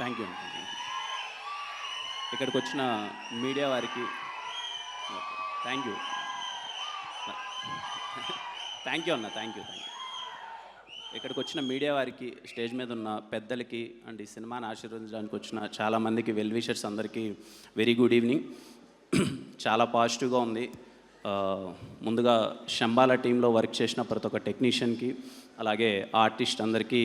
Thank you అండి. ఇక్కడికి వచ్చిన మీడియా వారికి థ్యాంక్ యూ. థ్యాంక్ యూ అన్న, థ్యాంక్ యూ. ఇక్కడికి వచ్చిన మీడియా వారికి, స్టేజ్ మీద ఉన్న పెద్దలకి అండ్ ఈ సినిమాని ఆశీర్వదించడానికి వచ్చిన చాలామందికి, వెల్ విషర్స్ అందరికీ వెరీ గుడ్ ఈవినింగ్. చాలా పాజిటివ్గా ఉంది. ముందుగా శంబాల టీంలో వర్క్ చేసిన ప్రతి ఒక్క టెక్నీషియన్కి, అలాగే ఆర్టిస్ట్ అందరికీ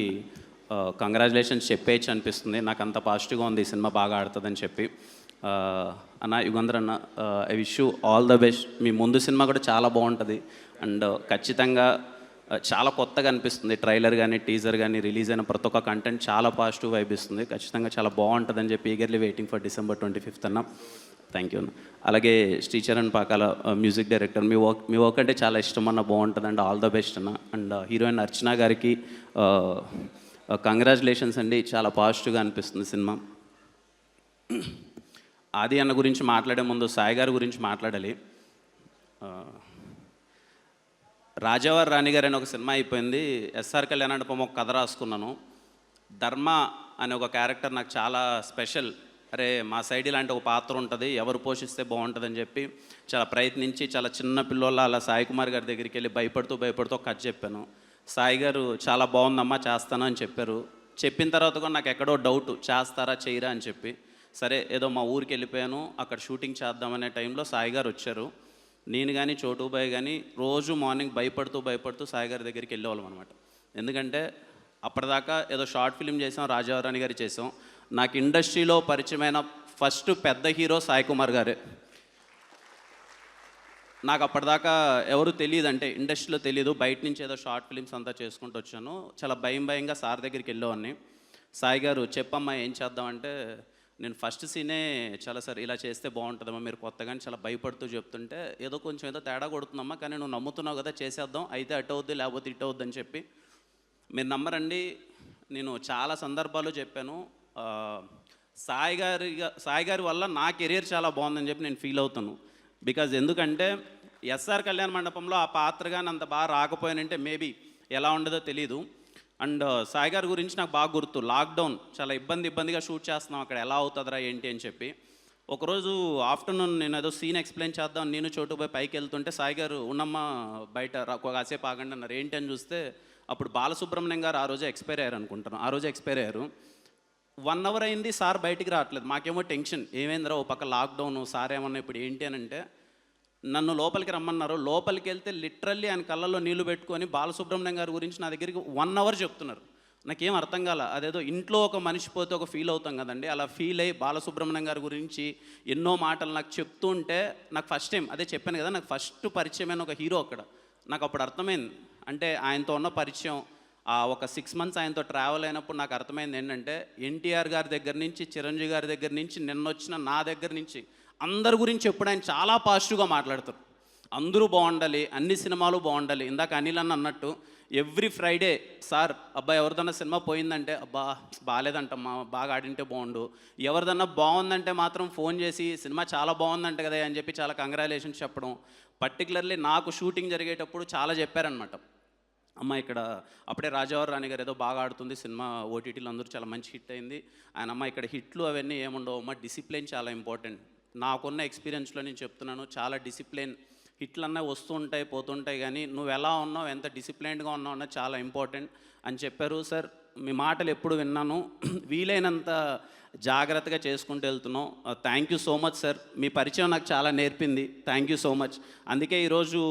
కంగ్రాచులేషన్స్ చెప్పేయచ్చు అనిపిస్తుంది. నాకు అంత పాజిటివ్గా ఉంది ఈ సినిమా బాగా ఆడుతుందని చెప్పి. అన్న యుగంధర్ అన్న, I wish you all the best. మీ ముందు సినిమా కూడా చాలా బాగుంటుంది అండ్ ఖచ్చితంగా చాలా కొత్తగా అనిపిస్తుంది. ట్రైలర్ కానీ టీజర్ కానీ రిలీజ్ అయిన ప్రతి ఒక్క కంటెంట్ చాలా పాజిటివ్ వైబ్ ఇస్తుంది. ఖచ్చితంగా చాలా బాగుంటుందని చెప్పి eagerly waiting for December 25th అన్న. థ్యాంక్ యూ అన్న. అలాగే శ్రీచరణ్ పాకాల మ్యూజిక్ డైరెక్టర్, మీ వర్క్ అంటే చాలా ఇష్టం అన్న, బాగుంటుంది అండ్ ఆల్ ద బెస్ట్ అన్న. అండ్ హీరోయిన్ అర్చన గారికి కంగ్రాచులేషన్స్ అండి. చాలా పాజిటివ్గా అనిపిస్తుంది సినిమా. ఆది అన్న గురించి మాట్లాడే ముందు సాయి గారి గురించి మాట్లాడాలి. రాజావారి రాణి గారు అని ఒక సినిమా అయిపోయింది. ఎస్ఆర్ కళ్యాణ్ మండపం ఒక కథ రాసుకున్నాను. ధర్మ అనే ఒక క్యారెక్టర్ నాకు చాలా స్పెషల్. అరే మా సైడ్ ఇలాంటి ఒక పాత్ర ఉంటుంది, ఎవరు పోషిస్తే బాగుంటుందని చెప్పి చాలా ప్రయత్నించి, చాలా చిన్న పిల్లోళ్ళ అలా సాయి కుమార్ గారి దగ్గరికి వెళ్ళి భయపడుతూ ఒక కథ చెప్పాను. సాయి గారు చాలా బాగుందమ్మా, చేస్తాను అని చెప్పారు. చెప్పిన తర్వాత కూడా నాకు ఎక్కడో డౌట్, చేస్తారా చేయరా అని చెప్పి, సరే ఏదో మా ఊరికి వెళ్ళిపోయాను. అక్కడ షూటింగ్ చేద్దామనే టైంలో సాయి గారు వచ్చారు. నేను కానీ చోటుబాయ్ కానీ రోజు మార్నింగ్ భయపడుతూ సాయి గారి దగ్గరికి వెళ్ళేవాళ్ళం అనమాట. ఎందుకంటే అప్పటిదాకా ఏదో షార్ట్ ఫిల్మ్ చేసాం, రాజారాణి గారి చేసాం. నాకు ఇండస్ట్రీలో పరిచయమైన ఫస్ట్ పెద్ద హీరో సాయి కుమార్ గారే. నాకు అప్పటిదాకా ఎవరు తెలియదు, అంటే ఇండస్ట్రీలో తెలియదు. బయట నుంచి ఏదో షార్ట్ ఫిల్మ్స్ అంతా చేసుకుంటూ వచ్చాను. చాలా భయంగా సార్ దగ్గరికి వెళ్ళేవాడిని. సాయి గారు చెప్పమ్మా ఏం చేద్దామంటే, నేను ఫస్ట్ సీనే చాలా సార్ ఇలా చేస్తే బాగుంటుందమ్మా, మీరు కొత్తగానే చాలా భయపడుతూ చెప్తుంటే ఏదో తేడా కొడుతుందమ్మా, కానీ నువ్వు నమ్ముతున్నావు కదా చేసేద్దాం, అయితే అటు అవుద్ది లేకపోతే ఇటు అవుద్ది అని చెప్పి. మీరు నమ్మరండి, నేను చాలా సందర్భాలు చెప్పాను. సాయి గారి వల్ల నా కెరీర్ చాలా బాగుందని చెప్పి నేను ఫీల్ అవుతాను. బికాజ్ ఎందుకంటే ఎస్ఆర్ కళ్యాణ మండపంలో ఆ పాత్ర కానీ అంత బాగా రాకపోయానంటే మేబీ ఎలా ఉండదో తెలీదు. అండ్ సాయి గారి గురించి నాకు బాగా గుర్తు, లాక్డౌన్ చాలా ఇబ్బందిగా షూట్ చేస్తున్నాం, అక్కడ ఎలా అవుతుందిరా ఏంటి అని చెప్పి. ఒకరోజు ఆఫ్టర్నూన్ నేను ఏదో సీన్ ఎక్స్ప్లెయిన్ చేద్దాం, నేను చోటుపోయి పైకి వెళ్తుంటే సాయి గారు ఉన్నమ్మ బయట కాసేపు ఆగండి అన్నారు. ఏంటి అని చూస్తే అప్పుడు బాలసుబ్రహ్మణ్యం గారు ఆ రోజే ఎక్స్పైర్ అయ్యారు అనుకుంటాను. ఆ రోజే ఎక్స్పైర్ అయ్యారు. 1 hour అయింది, సార్ బయటికి రావట్లేదు. మాకేమో టెన్షన్, ఏమైందిరా ఓ పక్క లాక్డౌన్, సార్ ఏమన్నా ఇప్పుడు ఏంటి అని అంటే నన్ను లోపలికి రమ్మన్నారు. లోపలికి వెళ్తే లిటరల్లీ ఆయన కళ్ళల్లో నీళ్లు పెట్టుకొని బాలసుబ్రహ్మణ్యం గారి గురించి నా దగ్గరికి 1 hour చెప్తున్నారు. నాకేం అర్థం కాల. అదేదో ఇంట్లో ఒక మనిషి పోతే ఒక ఫీల్ అవుతాం కదండి, అలా ఫీల్ అయ్యి బాలసుబ్రహ్మణ్యం గారి గురించి ఎన్నో మాటలు నాకు చెప్తూ ఉంటే, నాకు ఫస్ట్ టైం అదే చెప్పాను కదా, నాకు ఫస్ట్ పరిచయమైన ఒక హీరో అక్కడ. నాకు అప్పుడు అర్థమైంది, అంటే ఆయనతో ఉన్న పరిచయం, ఆ ఒక 6 months ఆయనతో ట్రావెల్ అయినప్పుడు నాకు అర్థమైంది ఏంటంటే, ఎన్టీఆర్ గారి దగ్గర నుంచి, చిరంజీవి గారి దగ్గర నుంచి, నిన్నొచ్చిన నా దగ్గర నుంచి అందరి గురించి ఎప్పుడు ఆయన చాలా పాజిటివ్గా మాట్లాడతారు. అందరూ బాగుండాలి, అన్ని సినిమాలు బాగుండాలి. ఇందాక అనిల్ అన్న అన్నట్టు ఎవ్రీ ఫ్రైడే సార్ అబ్బాయి ఎవరిదన్నా సినిమా పోయిందంటే, అబ్బా బాగాలేదంటమ్మా, బాగా ఆడింటే బాగుండు, ఎవరిదన్నా బాగుందంటే మాత్రం ఫోన్ చేసి సినిమా చాలా బాగుందంట కదా అని చెప్పి చాలా కంగ్రాచులేషన్స్ చెప్పడం. పర్టికులర్లీ నాకు షూటింగ్ జరిగేటప్పుడు చాలా చెప్పారనమాట. అమ్మ ఇక్కడ అప్పుడే రాజావారి రాణి గారు ఏదో బాగా ఆడుతుంది సినిమా, ఓటీటీలో అందరూ చాలా మంచి హిట్ అయింది. ఆయన అమ్మ ఇక్కడ హిట్లు అవన్నీ ఏముండవు అమ్మ, డిసిప్లిన్ చాలా ఇంపార్టెంట్. నాకున్న ఎక్స్పీరియన్స్లో నేను చెప్తున్నాను, చాలా డిసిప్లిన్. హిట్లు అన్నీ వస్తూ ఉంటాయి పోతుంటాయి, కానీ నువ్వు ఎలా ఉన్నావు, ఎంత డిసిప్లైన్డ్గా ఉన్నావు అన్నది చాలా ఇంపార్టెంట్ అని చెప్పారు. సార్ మీ మాటలు ఎప్పుడు విన్నాను, వీలైనంత జాగ్రత్తగా చేసుకుంటూ వెళ్తున్నాం. Thank you so much sir, మీ పరిచయం నాకు చాలా నేర్పింది. Thank you so much. అందుకే ఈరోజు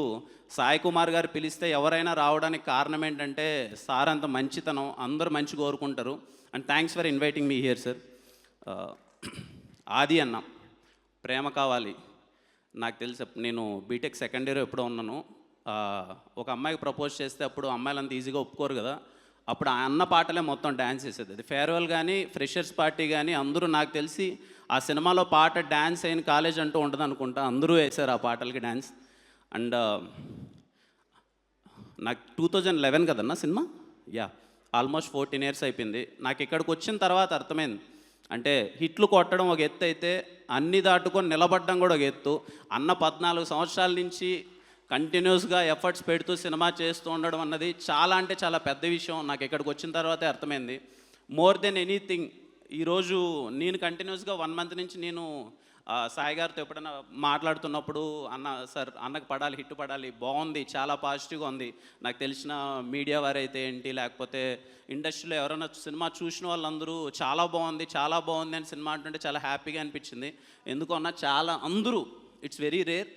సాయి కుమార్ గారు పిలిస్తే ఎవరైనా రావడానికి కారణం ఏంటంటే సార్ అంత మంచితనం, అందరూ మంచి కోరుకుంటారు. And thanks for inviting me here sir. ఆది అన్న, ప్రేమ కావాలి. నాకు తెలుసు, నేను బీటెక్ సెకండ్ ఇయర్ ఎప్పుడో ఉన్నాను. ఒక అమ్మాయికి ప్రపోజ్ చేస్తే అప్పుడు అమ్మాయిలు అంత ఈజీగా ఒప్పుకోరు కదా, అప్పుడు ఆ అన్న పాటలే మొత్తం డ్యాన్స్ వేసేది. అది ఫేర్వెల్ కానీ ఫ్రెషర్స్ పార్టీ కానీ అందరూ, నాకు తెలిసి ఆ సినిమాలో పాట డ్యాన్స్ అయిన కాలేజ్ అంటూ ఉంటుంది అనుకుంటా, అందరూ వేశారు ఆ పాటలకి డ్యాన్స్. అండ్ నాకు 2011 కదన్నా సినిమా, ఆల్మోస్ట్ 14 years అయిపోయింది. నాకు ఇక్కడికి వచ్చిన తర్వాత అర్థమైంది, అంటే హిట్లు కొట్టడం ఒక ఎత్తు అయితే అన్ని దాటుకొని నిలబడడం కూడా ఒక ఎత్తు. అన్న 14 సంవత్సరాల నుంచి కంటిన్యూస్గా ఎఫర్ట్స్ పెడుతూ సినిమా చేస్తూ ఉండడం అన్నది చాలా అంటే చాలా పెద్ద విషయం. నాకు ఇక్కడికి వచ్చిన తర్వాతే అర్థమైంది. మోర్ దెన్ ఎనీథింగ్ ఈరోజు నేను కంటిన్యూస్గా 1 మంత్ నుంచి నేను సాయి గారితో ఎప్పుడైనా మాట్లాడుతున్నప్పుడు అన్న సార్ అన్నకు పడాలి, హిట్ పడాలి, బాగుంది, చాలా పాజిటివ్గా ఉంది. నాకు తెలిసిన మీడియా వారైతే ఏంటి, లేకపోతే ఇండస్ట్రీలో ఎవరైనా సినిమా చూసిన వాళ్ళందరూ చాలా బాగుంది అని సినిమా అంటుంటే చాలా హ్యాపీగా అనిపించింది. ఎందుకన్నా చాలా అందరూ, ఇట్స్ వెరీ రేర్,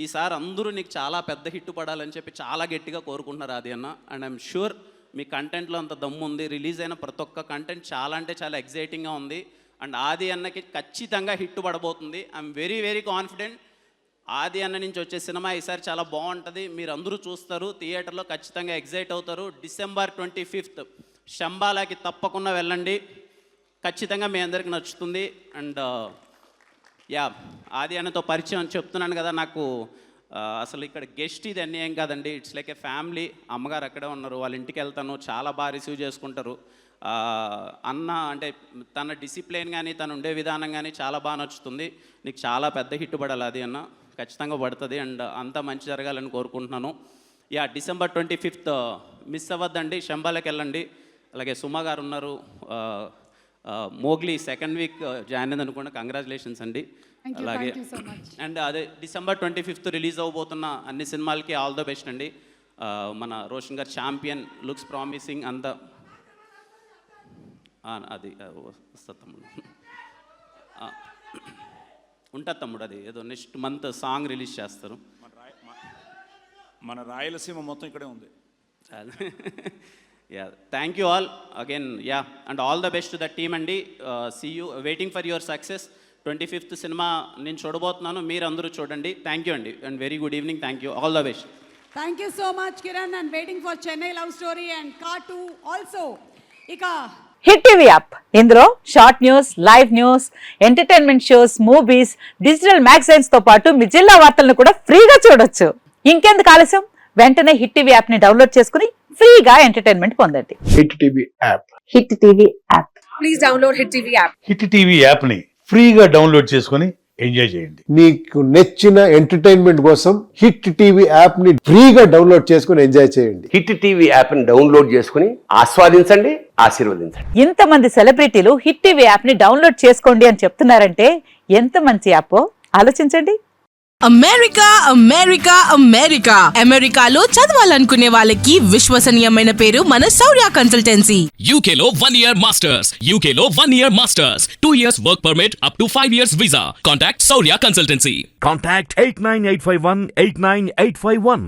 ఈసారి అందరూ నీకు చాలా పెద్ద హిట్ పడాలని చెప్పి చాలా గట్టిగా కోరుకుంటున్నారు ఆది అన్న. అండ్ ఐఎమ్ షూర్ మీ కంటెంట్లో అంత దమ్ము ఉంది. రిలీజ్ అయిన ప్రతి ఒక్క కంటెంట్ చాలా అంటే చాలా ఎగ్జైటింగ్గా ఉంది. అండ్ ఆది అన్నకి ఖచ్చితంగా హిట్ పడబోతుంది. I'm very very confident. Adi అన్న నుంచి వచ్చే సినిమా ఈసారి చాలా బాగుంటుంది. మీరు అందరూ చూస్తారు, థియేటర్లో ఖచ్చితంగా ఎగ్జైట్ అవుతారు. December 25th శంబాలాకి తప్పకుండా వెళ్ళండి, ఖచ్చితంగా మీ అందరికి నచ్చుతుంది. అండ్ యా, ఆది అన్నతో పరిచయం చెప్తున్నాను కదా, నాకు అసలు ఇక్కడ గెస్ట్ ఇది అన్యాయం కాదండి, ఇట్స్ లైక్ ఏ ఫ్యామిలీ. అమ్మగారు అక్కడే ఉన్నారు, వాళ్ళ ఇంటికి వెళ్తాను, చాలా బాగా రిసీవ్ చేసుకుంటారు. అన్న అంటే తన డిసిప్లిన్ కానీ తను ఉండే విధానం కానీ చాలా బాగా నచ్చుతుంది. నీకు చాలా పెద్ద హిట్ పడాలి అది అన్న, ఖచ్చితంగా పడుతుంది. అండ్ అంతా మంచి జరగాలని కోరుకుంటున్నాను. యా, December 25th మిస్ అవ్వద్దండి, శంబాలకి వెళ్ళండి. అలాగే సుమా గారు ఉన్నారు, మోగ్లీ 2nd week జాయిన్ అయింది అనుకోండి, కంగ్రాచులేషన్స్ అండి. అలాగే అండ్ అదే December 25th రిలీజ్ అవ్వబోతున్న అన్ని సినిమాలకి ఆల్ ద బెస్ట్ అండి. మన రోషన్ గారు ఛాంపియన్ లుక్స్ ప్రామిసింగ్ అంత అది వస్తుంది తమ్ముడు, ఉంటుంది తమ్ముడు, అది ఏదో నెక్స్ట్ మంత్ సాంగ్ రిలీజ్ చేస్తారు. మన రాయలసీమ మొత్తం ఇక్కడే ఉంది. Yeah, thank you all again. Yeah, and all the best to the team అండి. See you, waiting for your success. 25th cinema నేను చూడబోతున్నాను, మీరు అందరూ చూడండి. థ్యాంక్ యూ అండి, and very good evening. Thank you, all the best. Thank you so much, Kiran, and waiting for Chennai Love Story and Car 2 also. Ika hit TV app, ఇందులో short news, live news, entertainment shows, movies, digital magazines తో పాటు మీ జిల్లా వార్తలను కూడా ఫ్రీగా చూడొచ్చు. ఇంకెందుకు ఆలస్యం, వెంటనే హిట్ టీవీ యాప్ ని డౌన్లోడ్ చేసుకుని ఫ్రీగా ఎంటర్టైన్మెంట్ పొందండి. Hit TV app. Hit TV app. please download Hit TV app. Hit TV app ని ఫ్రీగా డౌన్లోడ్ చేసుకొని ఎంజాయ్ చేయండి. మీకు నచ్చిన ఎంటర్టైన్మెంట్ కోసం హిట్ టీవీ యాప్ ని ఫ్రీగా డౌన్లోడ్ చేసుకుని ఎంజాయ్ చేయండి. హిట్ టీవీ యాప్ ని డౌన్లోడ్ చేసుకుని ఆస్వాదించండి, ఆశీర్వదించండి. ఇంతమంది సెలబ్రిటీలు హిట్ టీవీ యాప్ ని డౌన్లోడ్ చేసుకోండి అని చెప్తున్నారంటే ఎంత మంచి యాప్ ఆలోచించండి. అమెరికా అమెరికా అమెరికా అమెరికాలో చదవాలనుకునే వాళ్ళకి విశ్వసనీయమైన పేరు మన శౌర్య కన్సల్టెన్సీ. UK లో 1 year masters, UK లో 1 year masters, 2 years work permit up to 5 years visa. Contact Saurya Consultancy. Contact 89851 89851.